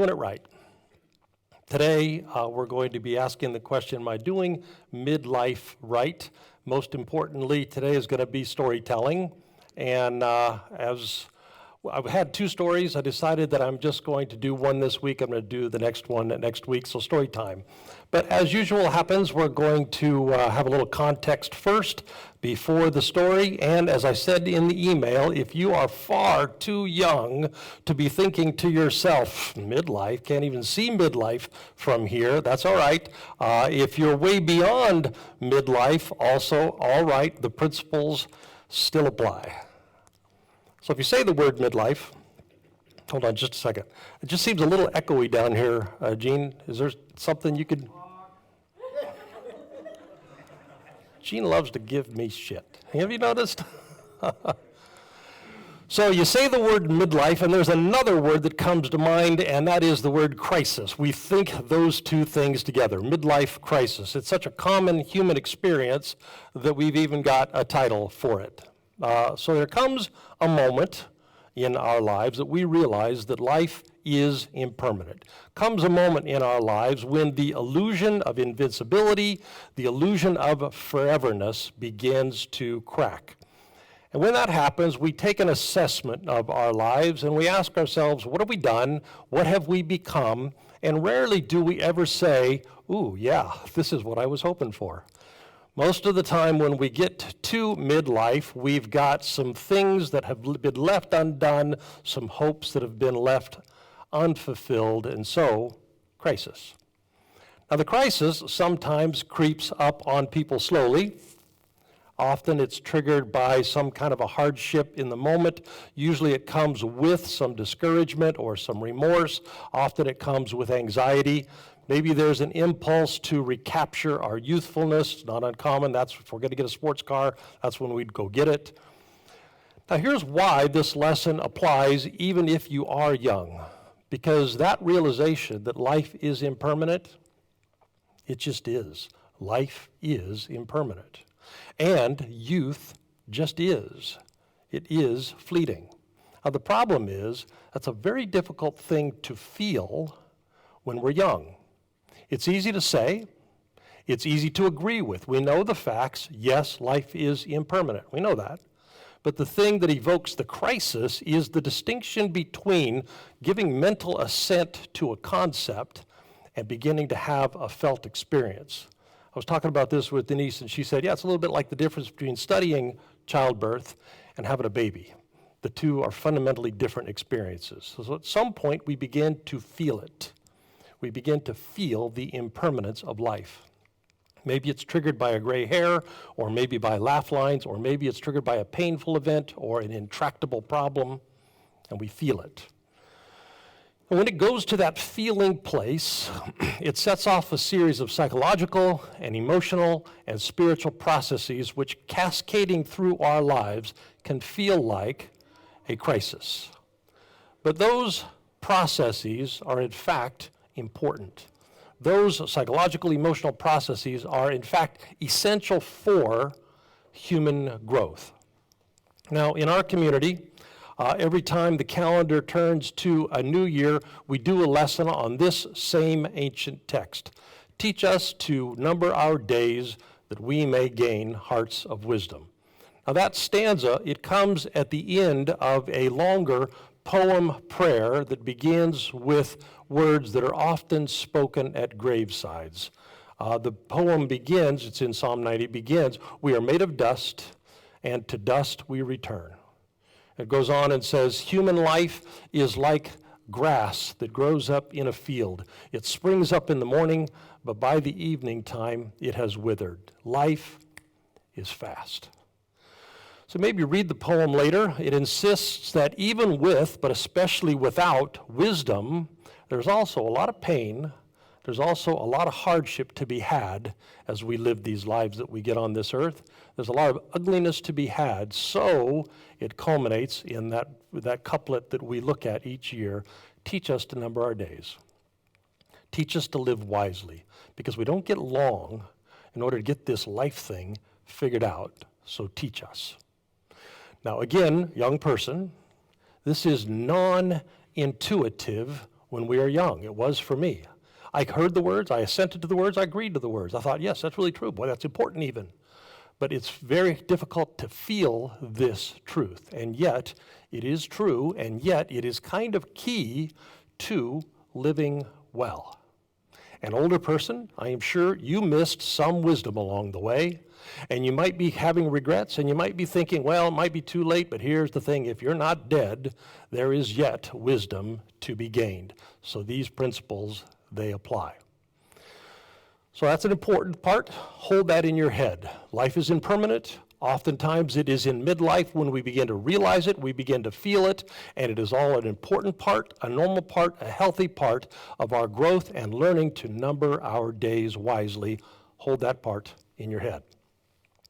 doing it right? Today, we're going to be asking the question, am I doing midlife right? Most importantly, today is going to be storytelling. And as I've had two stories, I decided that I'm just going to do one this week. I'm going to do the next one next week, so story time. But as usual happens, we're going to have a little context first before the story. And as I said in the email, if you are far too young to be thinking to yourself, midlife, can't even see midlife from here, that's all right. If you're way beyond midlife, also all right, the principles still apply. So if you say the word midlife, hold on just a second. It just seems a little echoey down here. Gene, is there something you could? Gene loves to give me shit. Have you noticed? So you say the word midlife, and there's another word that comes to mind, and that is the word crisis. We think those two things together, midlife crisis. It's such a common human experience that we've even got a title for it. So there comes a moment in our lives that we realize that life is impermanent. Comes a moment in our lives when the illusion of invincibility, the illusion of foreverness begins to crack. And when that happens, we take an assessment of our lives and we ask ourselves, what have we done? What have we become? And rarely do we ever say, ooh, yeah, this is what I was hoping for. Most of the time when we get to midlife, we've got some things that have been left undone, some hopes that have been left unfulfilled, and so, crisis. Now the crisis sometimes creeps up on people slowly. Often it's triggered by some kind of a hardship in the moment. Usually it comes with some discouragement or some remorse. Often it comes with anxiety. Maybe there's an impulse to recapture our youthfulness. Not uncommon. That's if we're going to get a sports car, that's when we'd go get it. Now here's why this lesson applies even if you are young. Because that realization that life is impermanent, it just is. Life is impermanent. And youth just is. It is fleeting. Now the problem is, that's a very difficult thing to feel when we're young. It's easy to say, it's easy to agree with. We know the facts. Yes, life is impermanent. We know that. But the thing that evokes the crisis is the distinction between giving mental assent to a concept and beginning to have a felt experience. I was talking about this with Denise, and she said, yeah, it's a little bit like the difference between studying childbirth and having a baby. The two are fundamentally different experiences. So at some point, we begin to feel it. We begin to feel the impermanence of life. Maybe it's triggered by a gray hair, or maybe by laugh lines, or maybe it's triggered by a painful event or an intractable problem, and we feel it. And when it goes to that feeling place, it sets off a series of psychological and emotional and spiritual processes which, cascading through our lives, can feel like a crisis. But those processes are in fact important. Those psychological, emotional processes are, in fact, essential for human growth. Now, in our community, every time the calendar turns to a new year, we do a lesson on this same ancient text. Teach us to number our days that we may gain hearts of wisdom. Now, that stanza, it comes at the end of a longer poem prayer that begins with words that are often spoken at gravesides. The poem begins, it's in Psalm 90, it begins, we are made of dust, and to dust we return. It goes on and says, human life is like grass that grows up in a field. It springs up in the morning, but by the evening time it has withered. Life is fast. So maybe read the poem later. It insists that even with, but especially without, wisdom, there's also a lot of pain, there's also a lot of hardship to be had as we live these lives that we get on this earth. There's a lot of ugliness to be had, so it culminates in that couplet that we look at each year, teach us to number our days. Teach us to live wisely, because we don't get long in order to get this life thing figured out, so teach us. Now again, young person, this is non-intuitive when we are young. It was for me. I heard the words, I assented to the words, I agreed to the words. I thought, yes, that's really true. Boy, that's important even. But it's very difficult to feel this truth. And yet, it is true, and yet it is kind of key to living well. An older person, I am sure you missed some wisdom along the way, and you might be having regrets, and you might be thinking, well, it might be too late, but here's the thing, if you're not dead, there is yet wisdom to be gained. So these principles, they apply. So that's an important part. Hold that in your head. Life is impermanent. Oftentimes it is in midlife when we begin to realize it, we begin to feel it, and it is all an important part, a normal part, a healthy part of our growth and learning to number our days wisely. Hold that part in your head.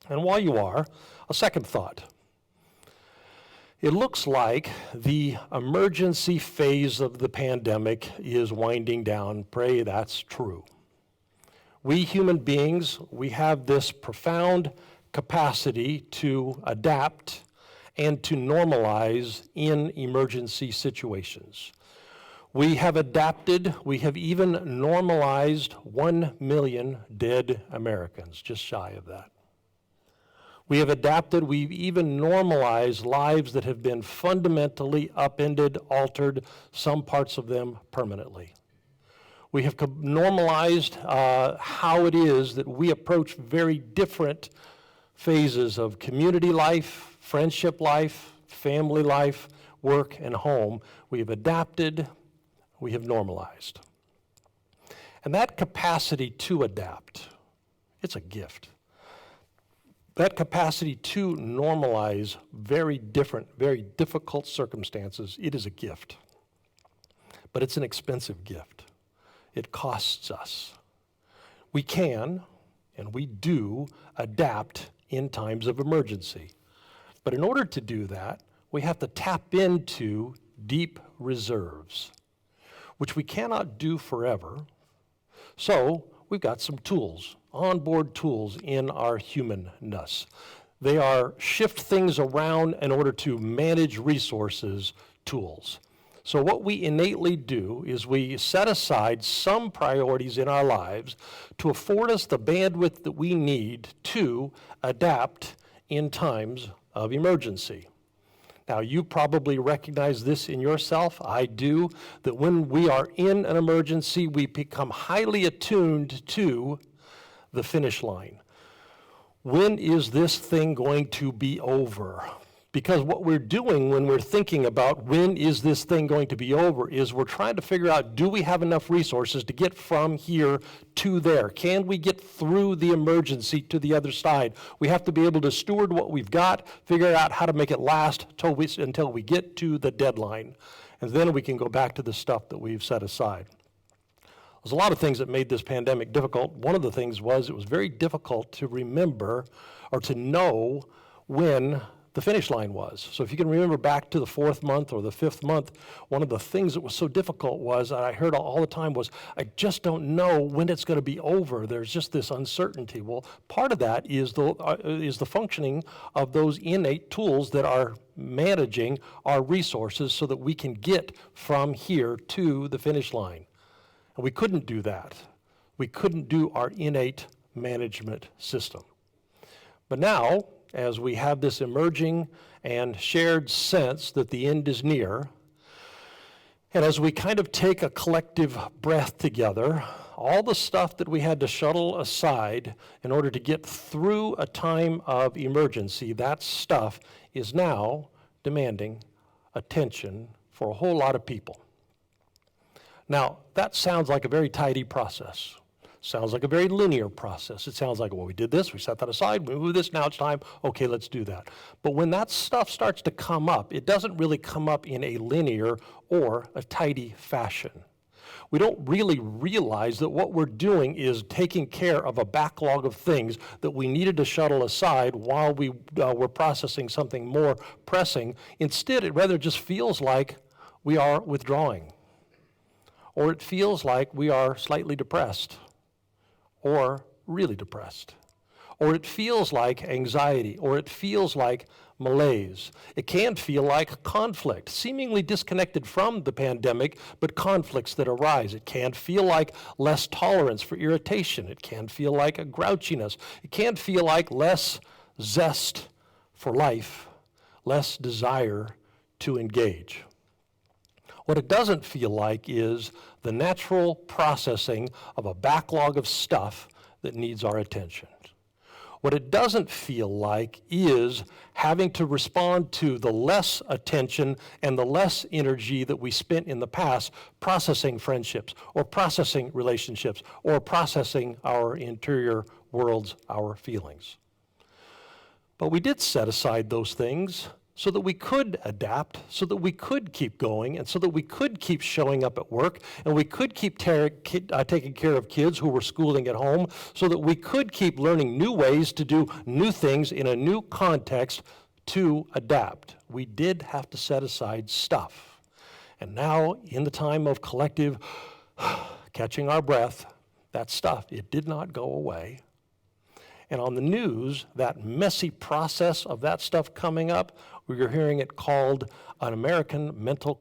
And while you are, a second thought. It looks like the emergency phase of the pandemic is winding down. Pray that's true. We human beings, we have this profound capacity to adapt and to normalize in emergency situations. We have adapted, we have even normalized 1 million dead Americans, just shy of that. We have adapted, we've even normalized lives that have been fundamentally upended, altered, some parts of them permanently. We have normalized how it is that we approach very different phases of community life, friendship life, family life, work, and home. We have adapted, we have normalized. And that capacity to adapt, it's a gift. That capacity to normalize very different, very difficult circumstances, it is a gift. But it's an expensive gift. It costs us. We can, and we do, adapt in times of emergency. But in order to do that, we have to tap into deep reserves, which we cannot do forever. So we've got some tools, onboard tools in our humanness. They are shift things around in order to manage resources tools. So what we innately do is we set aside some priorities in our lives to afford us the bandwidth that we need to adapt in times of emergency. Now, you probably recognize this in yourself. I do, that when we are in an emergency, we become highly attuned to the finish line. When is this thing going to be over? Because what we're doing when we're thinking about when is this thing going to be over is we're trying to figure out, do we have enough resources to get from here to there? Can we get through the emergency to the other side? We have to be able to steward what we've got, figure out how to make it last until we get to the deadline. And then we can go back to the stuff that we've set aside. There's a lot of things that made this pandemic difficult. One of the things was it was very difficult to remember or to know when the finish line was. So if you can remember back to the 4th month or the 5th month, one of the things that was so difficult was, and I heard all the time was, I just don't know when it's going to be over. There's just this uncertainty. Well, part of that is the functioning of those innate tools that are managing our resources so that we can get from here to the finish line. And we couldn't do that. We couldn't do our innate management system. But now, as we have this emerging and shared sense that the end is near, and as we kind of take a collective breath together, all the stuff that we had to shuttle aside in order to get through a time of emergency, that stuff is now demanding attention for a whole lot of people. Now, that sounds like a very tidy process. Sounds like a very linear process. It sounds like, well, we did this, we set that aside, we moved this, now it's time, okay, let's do that. But when that stuff starts to come up, it doesn't really come up in a linear or a tidy fashion. We don't really realize that what we're doing is taking care of a backlog of things that we needed to shuttle aside while we were processing something more pressing. Instead, it rather just feels like we are withdrawing, or it feels like we are slightly depressed, or really depressed, or it feels like anxiety, or it feels like malaise. It can feel like conflict, seemingly disconnected from the pandemic, but conflicts that arise. It can feel like less tolerance for irritation. It can feel like a grouchiness. It can feel like less zest for life, less desire to engage. What it doesn't feel like is the natural processing of a backlog of stuff that needs our attention. What it doesn't feel like is having to respond to the less attention and the less energy that we spent in the past processing friendships or processing relationships or processing our interior worlds, our feelings. But we did set aside those things so that we could adapt, so that we could keep going, and so that we could keep showing up at work, and we could keep taking care of kids who were schooling at home, so that we could keep learning new ways to do new things in a new context to adapt. We did have to set aside stuff. And now, in the time of collective catching our breath, that stuff, it did not go away. And on the news, that messy process of that stuff coming up, we're hearing it called an American mental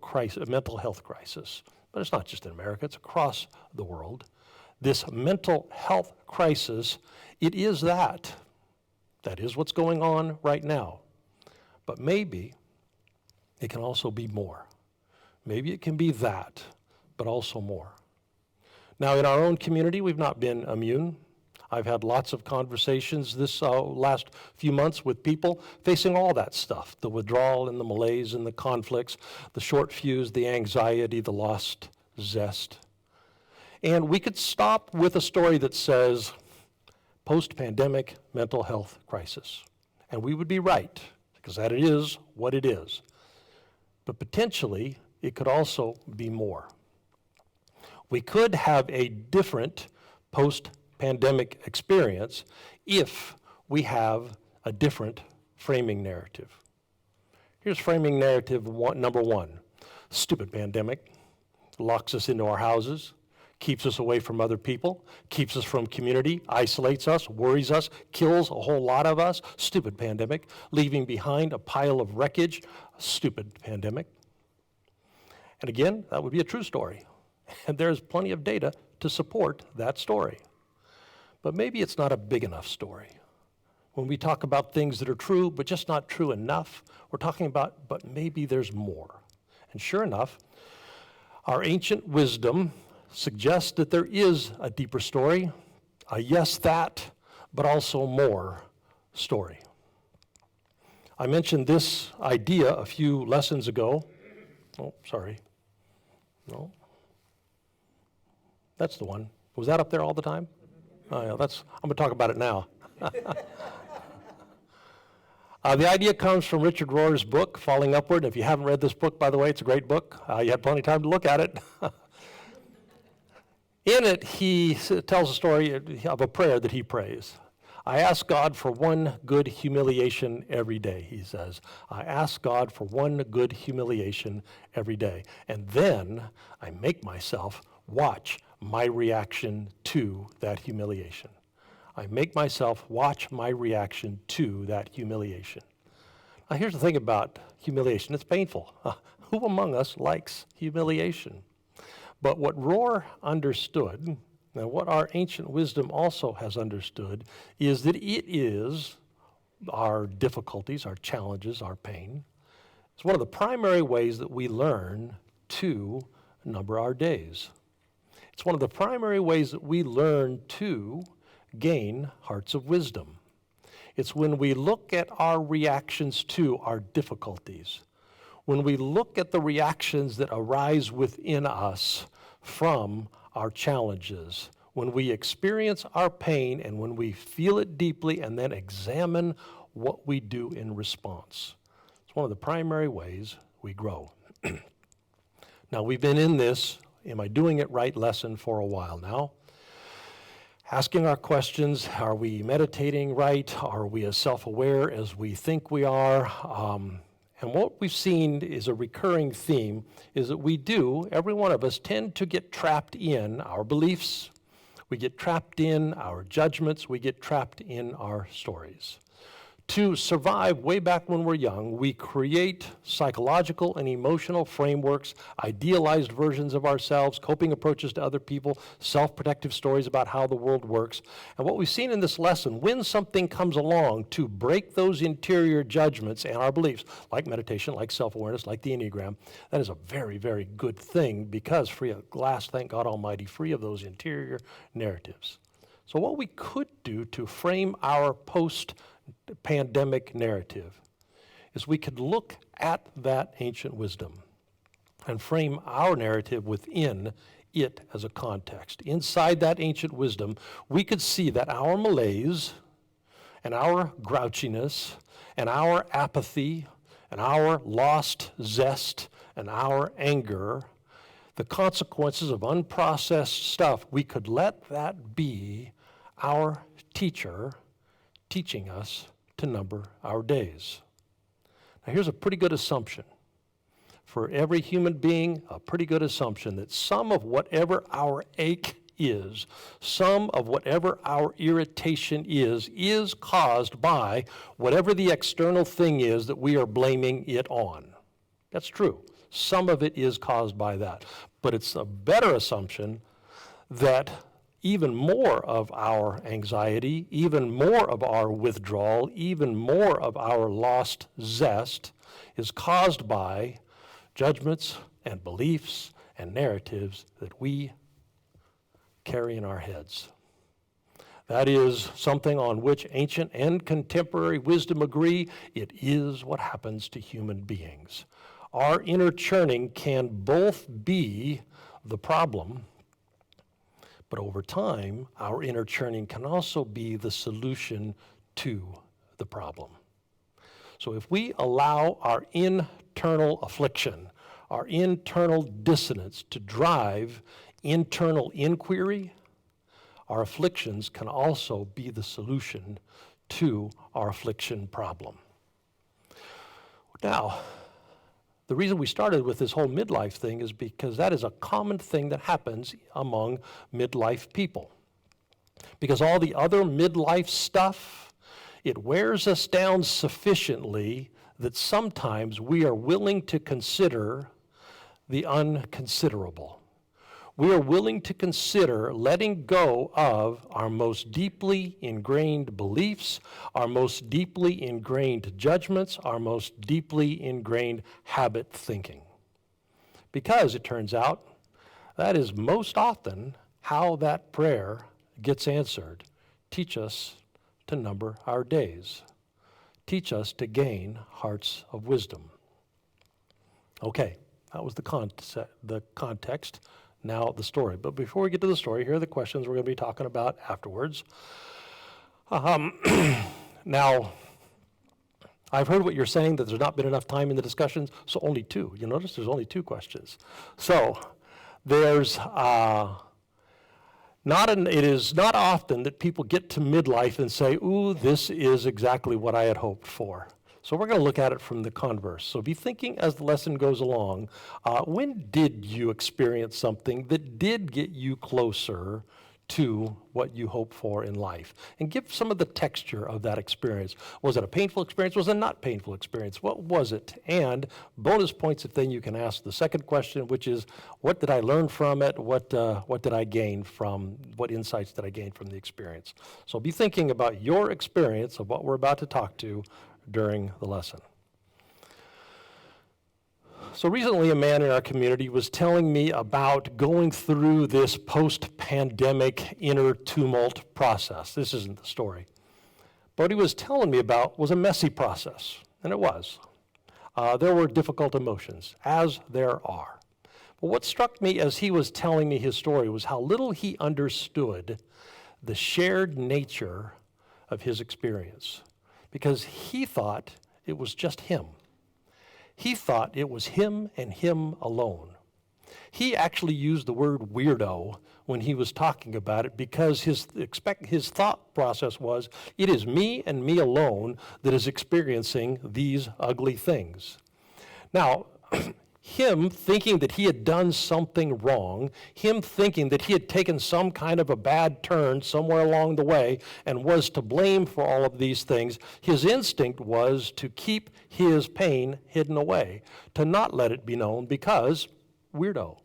health crisis. But it's not just in America, it's across the world. This mental health crisis, it is that. That is what's going on right now. But maybe it can also be more. Maybe it can be that, but also more. Now, in our own community, we've not been immune. I've had lots of conversations this last few months with people facing all that stuff, the withdrawal and the malaise and the conflicts, the short fuse, the anxiety, the lost zest. And we could stop with a story that says, post-pandemic mental health crisis. And we would be right, because that is what it is. But potentially, it could also be more. We could have a different post-pandemic experience if we have a different framing narrative. Here's framing narrative number one. Stupid pandemic locks us into our houses, keeps us away from other people, keeps us from community, isolates us, worries us, kills a whole lot of us. Stupid pandemic, leaving behind a pile of wreckage. Stupid pandemic. And again, that would be a true story. And there's plenty of data to support that story. But maybe it's not a big enough story. When we talk about things that are true, but just not true enough, we're talking about, but maybe there's more. And sure enough, our ancient wisdom suggests that there is a deeper story, a yes that, but also more story. I mentioned this idea a few lessons ago. Oh, sorry. No. That's the one. Was that up there all the time? Oh, yeah, I'm going to talk about it now. The idea comes from Richard Rohr's book, Falling Upward. If you haven't read this book, by the way, it's a great book. You had plenty of time to look at it. In it, he tells a story of a prayer that he prays. I ask God for one good humiliation every day, he says. I ask God for one good humiliation every day. And then I make myself watch my reaction to that humiliation. I make myself watch my reaction to that humiliation. Now, here's the thing about humiliation. It's painful. Who among us likes humiliation? But what Rohr understood, and what our ancient wisdom also has understood, is that it is our difficulties, our challenges, our pain. It's one of the primary ways that we learn to number our days. It's one of the primary ways that we learn to gain hearts of wisdom. It's when we look at our reactions to our difficulties, when we look at the reactions that arise within us from our challenges, when we experience our pain and when we feel it deeply and then examine what we do in response. It's one of the primary ways we grow. Now, we've been in this Am I Doing It Right lesson for a while now. Asking our questions, are we meditating right? Are we as self-aware as we think we are? And what we've seen is a recurring theme is that we do, every one of us, tend to get trapped in our beliefs. We get trapped in our judgments. We get trapped in our stories. To survive way back when we're young, we create psychological and emotional frameworks, idealized versions of ourselves, coping approaches to other people, self-protective stories about how the world works. And what we've seen in this lesson, when something comes along to break those interior judgments and our beliefs, like meditation, like self-awareness, like the Enneagram, that is a very, very good thing because free at last, thank God Almighty, free of those interior narratives. So what we could do to frame our post-pandemic narrative is we could look at that ancient wisdom and frame our narrative within it as a context. Inside that ancient wisdom, we could see that our malaise and our grouchiness and our apathy and our lost zest and our anger, the consequences of unprocessed stuff, we could let that be our teacher teaching us to number our days. Now here's a pretty good assumption. For every human being, a pretty good assumption that some of whatever our ache is, some of whatever our irritation is caused by whatever the external thing is that we are blaming it on. That's true. Some of it is caused by that. But it's a better assumption that even more of our anxiety, even more of our withdrawal, even more of our lost zest is caused by judgments and beliefs and narratives that we carry in our heads. That is something on which ancient and contemporary wisdom agree. It is what happens to human beings. Our inner churning can both be the problem, but over time, our inner churning can also be the solution to the problem. So if we allow our internal affliction, our internal dissonance to drive internal inquiry, our afflictions can also be the solution to our affliction problem. Now, the reason we started with this whole midlife thing is because that is a common thing that happens among midlife people. Because all the other midlife stuff, it wears us down sufficiently that sometimes we are willing to consider the unconsiderable. We are willing to consider letting go of our most deeply ingrained beliefs, our most deeply ingrained judgments, our most deeply ingrained habit thinking. Because it turns out that is most often how that prayer gets answered. Teach us to number our days. Teach us to gain hearts of wisdom. Okay, that was the context. Now the story. But before we get to the story, here are the questions we're going to be talking about afterwards. Now, I've heard what you're saying, that there's not been enough time in the discussions, so only two. You notice there's only two questions. So there's it is not often that people get to midlife and say, ooh, this is exactly what I had hoped for. So we're going to look at it from the converse. So be thinking as the lesson goes along, when did you experience something that did get you closer to what you hope for in life? And give some of the texture of that experience. Was it a painful experience? Was it a not painful experience? What was it? And bonus points if then you can ask the second question, which is, what did I learn from it? What did I gain from, what insights did I gain from the experience? So be thinking about your experience of what we're about to talk to during the lesson. So recently a man in our community was telling me about going through this post-pandemic inner tumult process. This isn't the story. But what he was telling me about was a messy process, and it was. There were difficult emotions, as there are. But what struck me as he was telling me his story was how little he understood the shared nature of his experience. Because he thought it was just him. He thought it was him and him alone. He actually used the word weirdo when he was talking about it because his thought process was, it is me and me alone that is experiencing these ugly things. Now, him thinking that he had done something wrong, him thinking that he had taken some kind of a bad turn somewhere along the way and was to blame for all of these things, his instinct was to keep his pain hidden away, to not let it be known because weirdo.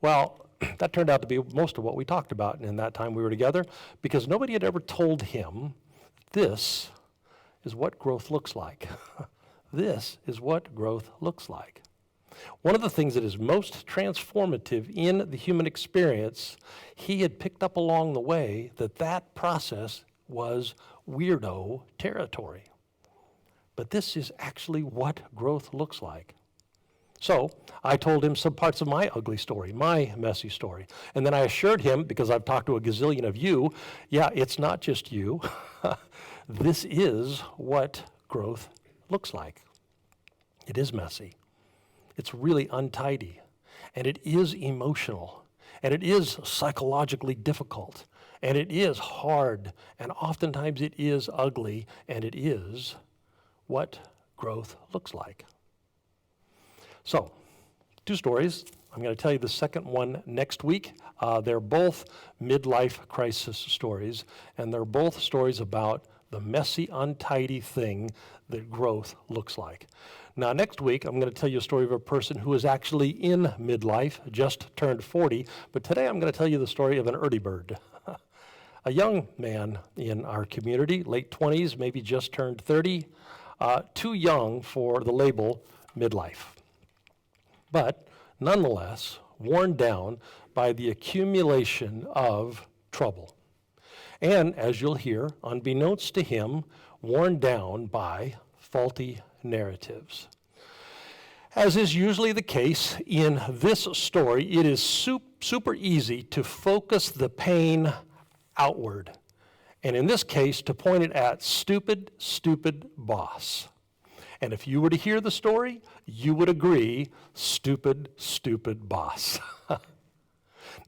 Well, that turned out to be most of what we talked about in that time we were together, because nobody had ever told him, this is what growth looks like. This is what growth looks like. One of the things that is most transformative in the human experience, he had picked up along the way that process was weirdo territory. But this is actually what growth looks like. So I told him some parts of my ugly story, my messy story. And then I assured him, because I've talked to a gazillion of you, yeah, it's not just you. This is what growth looks like. It is messy. It's really untidy. And it is emotional. And it is psychologically difficult. And it is hard. And oftentimes it is ugly. And it is what growth looks like. So, 2 stories. I'm going to tell you the second one next week. They're both midlife crisis stories. And they're both stories about the messy, untidy thing that growth looks like. Now, next week, I'm going to tell you a story of a person who is actually in midlife, just turned 40. But today, I'm going to tell you the story of an early bird. A young man in our community, late 20s, maybe just turned 30, too young for the label midlife. But nonetheless, worn down by the accumulation of trouble. And, as you'll hear, unbeknownst to him, worn down by faulty narratives. As is usually the case in this story, it is super easy to focus the pain outward. And in this case, to point it at stupid boss. And if you were to hear the story, you would agree, stupid boss.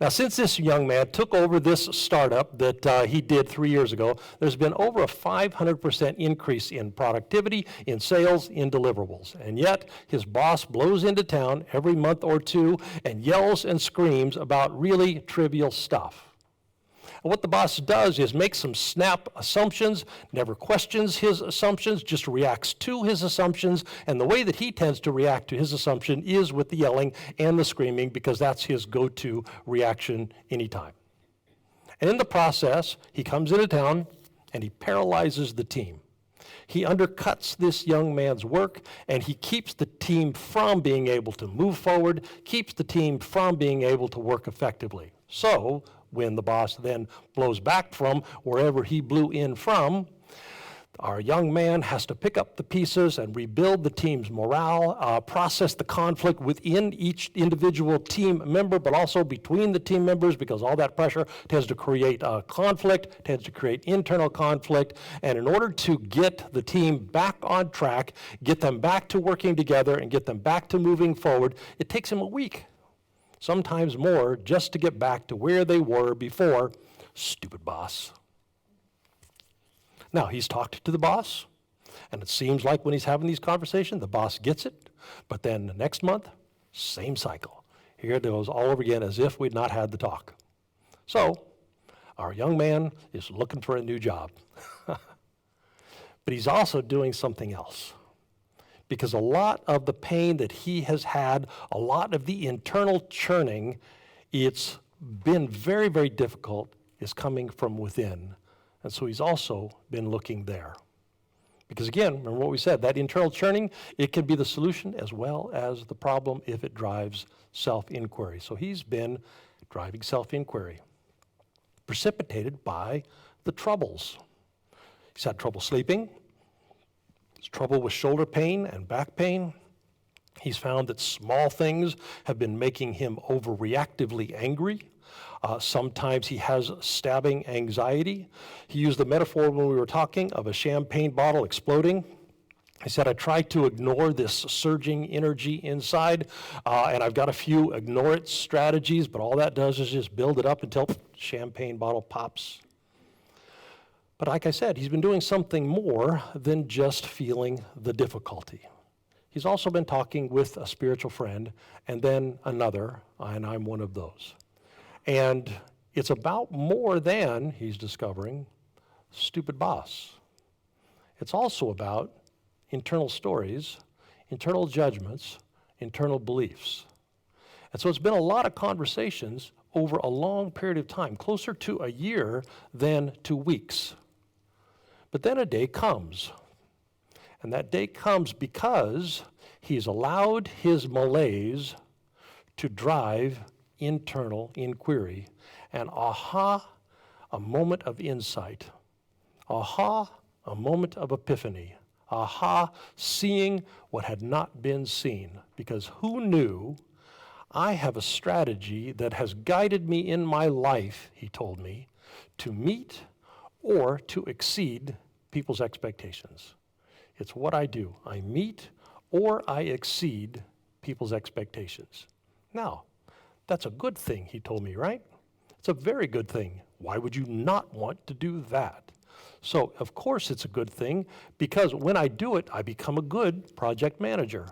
Now, since this young man took over this startup that he did 3 years ago, there's been over a 500% increase in productivity, in sales, in deliverables. And yet, his boss blows into town every month or two and yells and screams about really trivial stuff. And what the boss does is make some snap assumptions, never questions his assumptions, just reacts to his assumptions, and the way that he tends to react to his assumption is with the yelling and the screaming, because that's his go-to reaction anytime. And in the process, he comes into town and he paralyzes the team. He undercuts this young man's work, and he keeps the team from being able to move forward, keeps the team from being able to work effectively. So, when the boss then blows back from wherever he blew in from, our young man has to pick up the pieces and rebuild the team's morale, process the conflict within each individual team member, but also between the team members, because all that pressure tends to create conflict, tends to create internal conflict. And in order to get the team back on track, get them back to working together, and get them back to moving forward, it takes him a week, sometimes more, just to get back to where they were before. Stupid boss. Now, he's talked to the boss, and it seems like when he's having these conversations, the boss gets it, but then the next month, same cycle. Here it goes all over again as if we'd not had the talk. So, our young man is looking for a new job. But he's also doing something else. Because a lot of the pain that he has had, a lot of the internal churning, it's been very, very difficult, is coming from within. And so he's also been looking there. Because again, remember what we said, that internal churning, it can be the solution as well as the problem if it drives self-inquiry. So he's been driving self-inquiry, precipitated by the troubles. He's had trouble sleeping. He's trouble with shoulder pain and back pain. He's found that small things have been making him overreactively angry. Sometimes he has stabbing anxiety. He used the metaphor when we were talking of a champagne bottle exploding. He said, I try to ignore this surging energy inside, and I've got a few ignore it strategies, but all that does is just build it up until champagne bottle pops. But like I said, he's been doing something more than just feeling the difficulty. He's also been talking with a spiritual friend and then another, and I'm one of those. And it's about more than, he's discovering, stupid boss. It's also about internal stories, internal judgments, internal beliefs. And so it's been a lot of conversations over a long period of time, closer to a year than to weeks. But then a day comes. And that day comes because he's allowed his malaise to drive internal inquiry. And aha, a moment of insight. Aha, a moment of epiphany. Aha, seeing what had not been seen. Because who knew? I have a strategy that has guided me in my life, he told me, to meet or to exceed people's expectations. It's what I do. I meet or I exceed people's expectations. Now, that's a good thing, he told me, right? It's a very good thing. Why would you not want to do that? So, of course it's a good thing, because when I do it, I become a good project manager.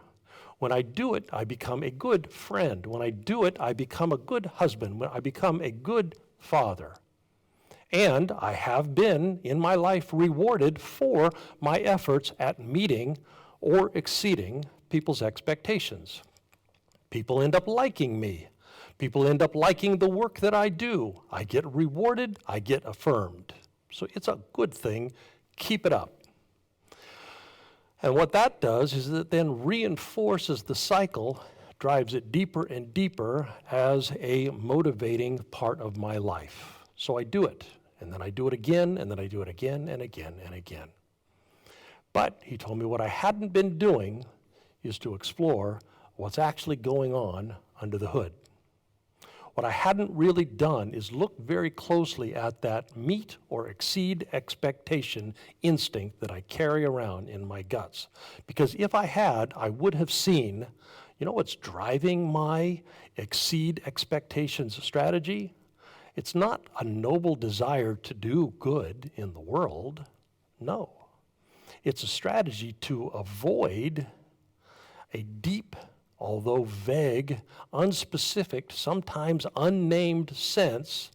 When I do it, I become a good friend. When I do it, I become a good husband. When I become a good father. And I have been, in my life, rewarded for my efforts at meeting or exceeding people's expectations. People end up liking me. People end up liking the work that I do. I get rewarded, I get affirmed. So it's a good thing. Keep it up. And what that does is it then reinforces the cycle, drives it deeper and deeper as a motivating part of my life. So I do it, and then I do it again, and then I do it again and again and again. But he told me what I hadn't been doing is to explore what's actually going on under the hood. What I hadn't really done is look very closely at that meet or exceed expectation instinct that I carry around in my guts. Because if I had, I would have seen, you know what's driving my exceed expectations strategy? It's not a noble desire to do good in the world. No. It's a strategy to avoid a deep, although vague, unspecific, sometimes unnamed sense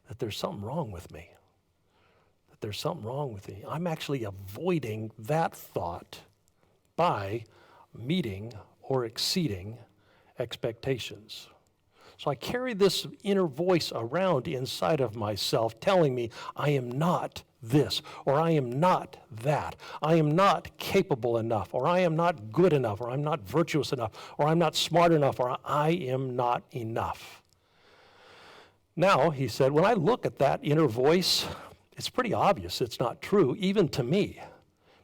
that there's something wrong with me. That there's something wrong with me. I'm actually avoiding that thought by meeting or exceeding expectations. So I carry this inner voice around inside of myself telling me I am not this, or I am not that. I am not capable enough, or I am not good enough, or I'm not virtuous enough, or I'm not smart enough, or I am not enough. Now, he said, when I look at that inner voice, it's pretty obvious it's not true, even to me,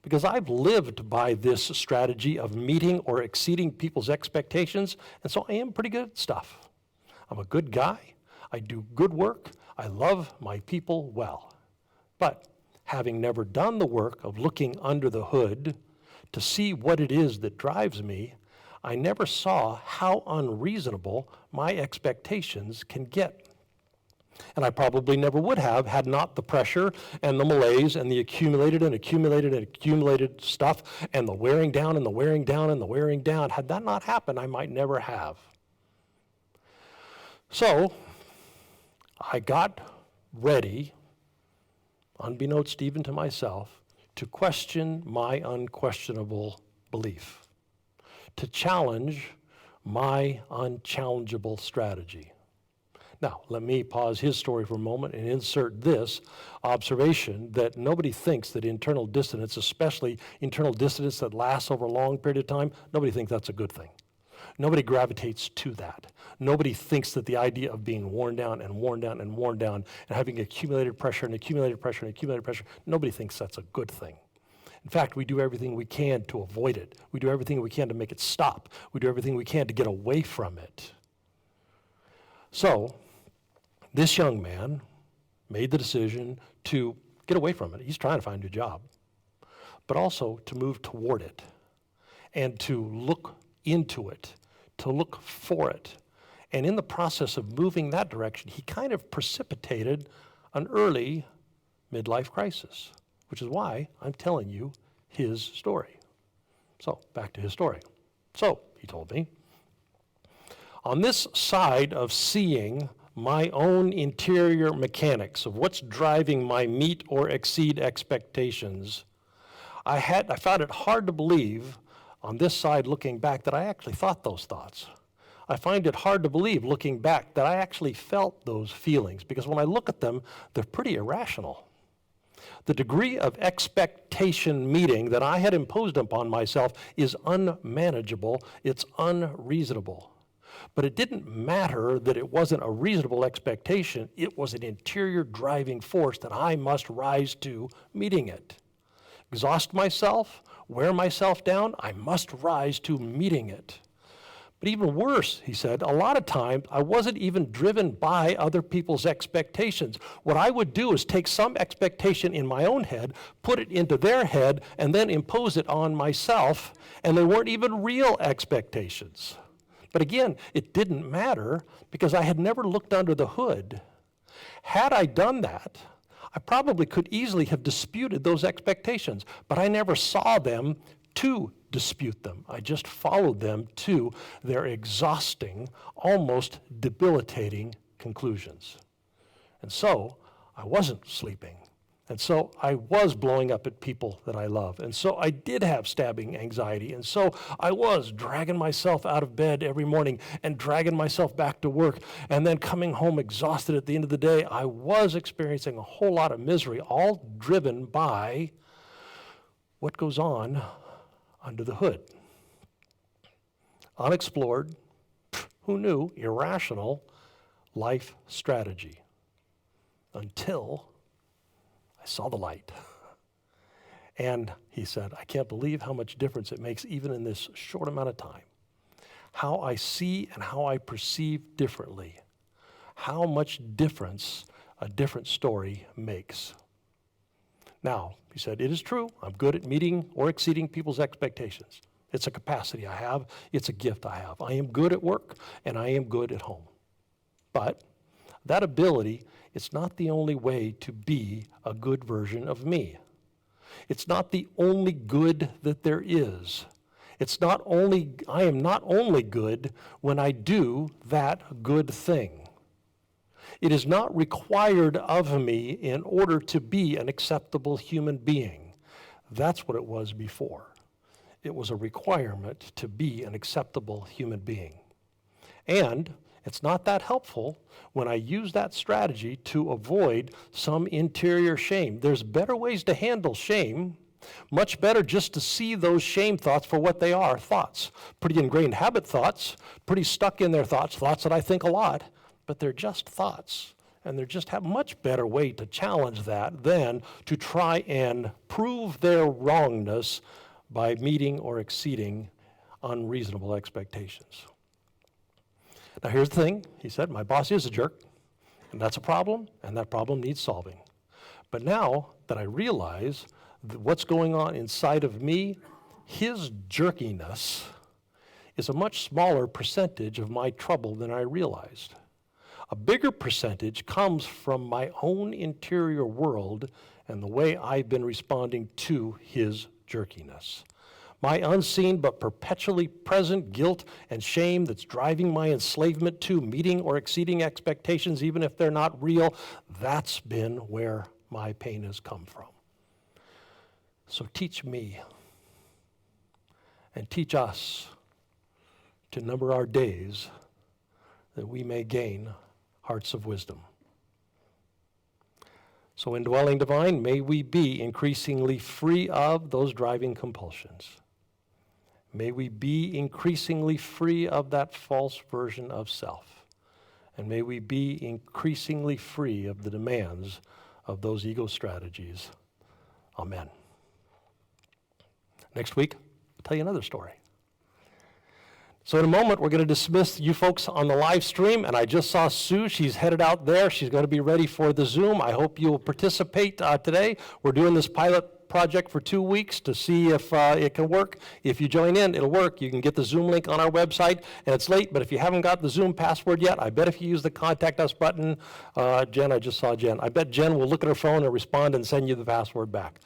because I've lived by this strategy of meeting or exceeding people's expectations, and so I am pretty good at stuff. I'm a good guy. I do good work. I love my people well. But having never done the work of looking under the hood to see what it is that drives me, I never saw how unreasonable my expectations can get. And I probably never would have had not the pressure and the malaise and the accumulated and accumulated and accumulated stuff and the wearing down and the wearing down and the wearing down. Had that not happened, I might never have. So I got ready, unbeknownst even to myself, to question my unquestionable belief, to challenge my unchallengeable strategy. Now, let me pause his story for a moment and insert this observation that nobody thinks that internal dissonance, especially internal dissonance that lasts over a long period of time, nobody thinks that's a good thing. Nobody gravitates to that. Nobody thinks that the idea of being worn down and worn down and worn down and having accumulated pressure and accumulated pressure and accumulated pressure, nobody thinks that's a good thing. In fact, we do everything we can to avoid it. We do everything we can to make it stop. We do everything we can to get away from it. So, this young man made the decision to get away from it. He's trying to find a job, but also to move toward it and to look into it, to look for it. And in the process of moving that direction, he kind of precipitated an early midlife crisis, which is why I'm telling you his story. So, back to his story. So, he told me, on this side of seeing my own interior mechanics of what's driving my meet or exceed expectations, I found it hard to believe on this side looking back that I actually thought those thoughts. I find it hard to believe looking back that I actually felt those feelings, because when I look at them, they're pretty irrational. The degree of expectation meeting that I had imposed upon myself is unmanageable, it's unreasonable. But it didn't matter that it wasn't a reasonable expectation, it was an interior driving force that I must rise to meeting it. Exhaust myself, wear myself down, I must rise to meeting it. But even worse, he said, a lot of times I wasn't even driven by other people's expectations. What I would do is take some expectation in my own head, put it into their head, and then impose it on myself, and they weren't even real expectations. But again, it didn't matter because I had never looked under the hood. Had I done that, I probably could easily have disputed those expectations, but I never saw them to dispute them. I just followed them to their exhausting, almost debilitating conclusions. And so I wasn't sleeping. And so I was blowing up at people that I love. And so I did have stabbing anxiety. And so I was dragging myself out of bed every morning and dragging myself back to work and then coming home exhausted at the end of the day. I was experiencing a whole lot of misery, all driven by what goes on under the hood. Unexplored, who knew, irrational life strategy until I saw the light. And he said, I can't believe how much difference it makes even in this short amount of time. How I see and how I perceive differently. How much difference a different story makes. Now, he said, it is true, I'm good at meeting or exceeding people's expectations. It's a capacity I have, it's a gift I have. I am good at work and I am good at home. But that ability, it's not the only way to be a good version of me. It's not the only good that there is. I am not only good when I do that good thing. It is not required of me in order to be an acceptable human being. That's what it was before. It was a requirement to be an acceptable human being. And it's not that helpful when I use that strategy to avoid some interior shame. There's better ways to handle shame. Much better just to see those shame thoughts for what they are, thoughts. Pretty ingrained habit thoughts, pretty stuck in their thoughts that I think a lot, but they're just thoughts. And they just have much better way to challenge that than to try and prove their wrongness by meeting or exceeding unreasonable expectations. Now here's the thing, he said, my boss is a jerk, and that's a problem, and that problem needs solving. But now that I realize that what's going on inside of me, his jerkiness is a much smaller percentage of my trouble than I realized. A bigger percentage comes from my own interior world and the way I've been responding to his jerkiness. My unseen but perpetually present guilt and shame that's driving my enslavement to meeting or exceeding expectations, even if they're not real, that's been where my pain has come from. So teach me and teach us to number our days that we may gain hearts of wisdom. So indwelling divine, may we be increasingly free of those driving compulsions. May we be increasingly free of that false version of self. And may we be increasingly free of the demands of those ego strategies. Amen. Next week, I'll tell you another story. So in a moment, we're going to dismiss you folks on the live stream, and I just saw Sue. She's headed out there. She's going to be ready for the Zoom. I hope you'll participate today. We're doing this pilot project for 2 weeks to see if it can work. If you join in, it'll work. You can get the Zoom link on our website, and it's late, but if you haven't got the Zoom password yet, I bet if you use the Contact Us button, Jen, I just saw Jen. I bet Jen will look at her phone and respond and send you the password back.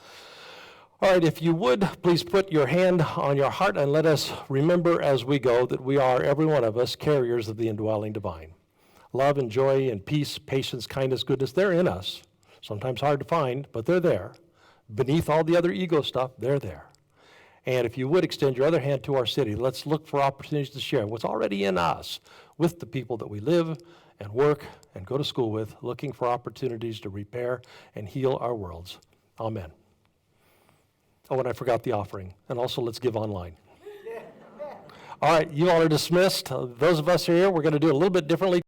All right, if you would, please put your hand on your heart and let us remember as we go that we are, every one of us, carriers of the indwelling divine. Love and joy and peace, patience, kindness, goodness, they're in us. Sometimes hard to find, but they're there. Beneath all the other ego stuff, they're there. And if you would extend your other hand to our city, let's look for opportunities to share what's already in us with the people that we live and work and go to school with, looking for opportunities to repair and heal our worlds. Amen. Oh, and I forgot the offering. And also, let's give online. All right, you all are dismissed. Those of us here, we're going to do it a little bit differently.